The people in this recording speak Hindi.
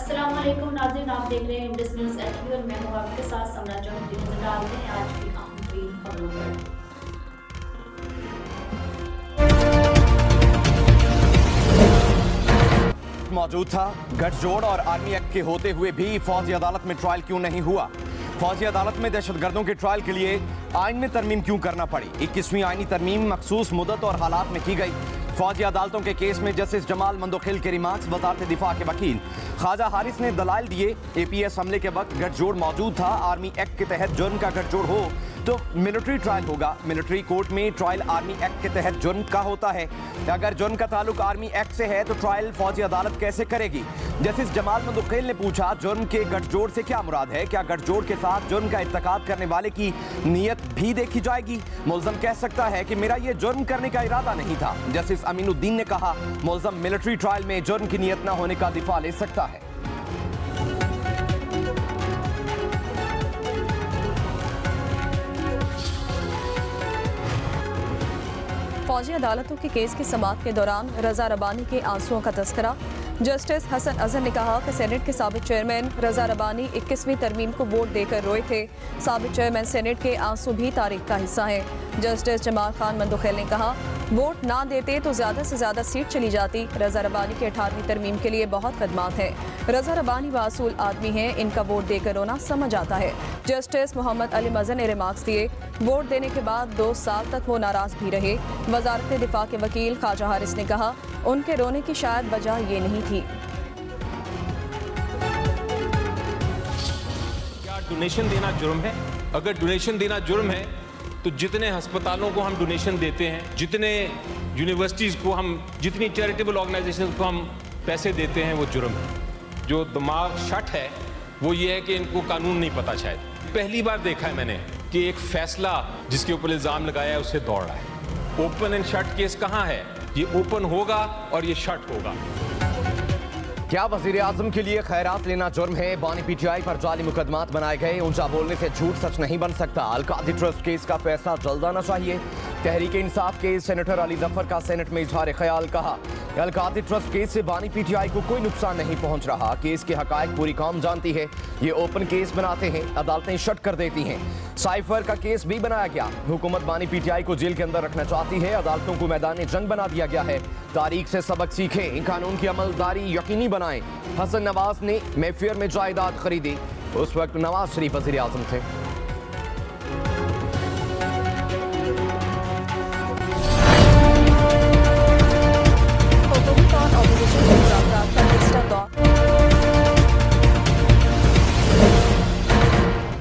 अस्सलाम वालेकुम नाज़रीन, आप देख रहे हैं इंडस न्यूज़ एचडी और मैं हूं आपके साथ समरा चौक। नजर डालते हैं आज की अहम तरीन खबरों पर। मौजूद था। गठजोड़ और आर्मी एक्ट के होते हुए भी फौजी अदालत में ट्रायल क्यों नहीं हुआ? फौजी अदालत में दहशतगर्दों के ट्रायल के लिए आइन में तरमीम क्यों करना पड़ी? 21वीं आइनी तरमीम मखसूस मुद्दत और हालात में की गई। फौजी अदालतों के केस में जस्टिस जमाल मंदोखिल के रिमार्क्स वजारत दिफा के वकील ख्वाजा हारिस ने दलाइल दिए। APS हमले के वक्त गठजोड़ मौजूद था। आर्मी एक्ट के तहत जुर्म का गठजोड़ हो तो मिलिट्री ट्रायल होगा। मिलिट्री कोर्ट में ट्रायल आर्मी एक्ट के तहत जुर्म का होता है। अगर जुर्म का ताल्लुक आर्मी एक्ट से है तो ट्रायल फौजी अदालत कैसे करेगी? जस्टिस जमाल मंदोखिल ने पूछा, जुर्म के गठजोड़ से क्या मुराद है? क्या गठजोड़ के साथ जुर्म का इर्तिकाब करने वाले की नीयत भी देखी जाएगी? मुल्ज़म कह सकता है कि मेरा ये जुर्म करने का इरादा नहीं था। जस्टिस अमीनुद्दीन ने कहा, मुल्ज़म मिलिट्री ट्रायल में जुर्म की नीयत न होने का दिफा ले सकता है। फौजी अदालतों के केस की समाअत के दौरान रजा रबानी के आंसुओं का तस्करा। जस्टिस हसन अजहर ने कहा कि सेनेट के साबिक चेयरमैन रजा रबानी 21वीं तरमीम को वोट देकर रोए थे। साबिक चेयरमैन सेनेट के आंसू भी तारीख का हिस्सा हैं। जस्टिस जमाल खान मंदोखिल ने कहा, वोट ना देते तो ज़्यादा से ज़्यादा सीट चली जाती। रजा रबानी के 18वीं तरमीम के लिए बहुत खदमात हैं। रजा रबानी वासूल आदमी हैं, इनका वोट देकर रोना समझ आता है। जस्टिस मोहम्मद अली मजहर ने रिमार्क्स दिए, वोट देने के बाद 2 साल तक वो नाराज भी रहे। वजारत दिफा के वकील ख्वाजा हारिस ने कहा, उनके रोने की शायद वजह ये नहीं थी। क्या डोनेशन देना जुर्म है? अगर डोनेशन देना जुर्म है तो जितने अस्पतालों को हम डोनेशन देते हैं, जितने यूनिवर्सिटीज़ को हम, जितनी चैरिटेबल ऑर्गेनाइजेशन को हम पैसे देते हैं, वो जुर्म है। जो दिमाग शट है वो ये है कि इनको कानून नहीं पता। शायद पहली बार देखा है मैंने कि एक फैसला जिसके ऊपर इल्ज़ाम लगाया है उससे दौड़ रहा है। ओपन एंड शट केस कहाँ है? ये ओपन होगा और ये शट होगा। क्या वजीर आजम के लिए खैरात लेना जुर्म है? बानी PTI पर जाली मुकदमात बनाए गए। ऊंचा बोलने से झूठ सच नहीं बन सकता। अलकादी ट्रस्ट केस का फैसला जल्द आना चाहिए। तहरीक इंसाफ के सेनेटर अली जफर का सेनेट में इजहार ख्याल। कहा, अलकादी ट्रस्ट केस से बानी PTI को कोई नुकसान नहीं पहुंच रहा। केस के हकायक पूरी कौम जानती है। ये ओपन केस बनाते हैं, अदालतें शट कर देती हैं। साइफर का केस भी बनाया गया। हुकूमत बानी PTI को जेल के अंदर रखना चाहती है। अदालतों को मैदान जंग बना दिया गया है। तारीख से सबक सीखें, कानून की अमलदारी यकीनी बनाएं। हसन नवाज ने मेफेयर में जायदाद खरीदी। उस वक्त नवाज शरीफ वजीर आजम थे।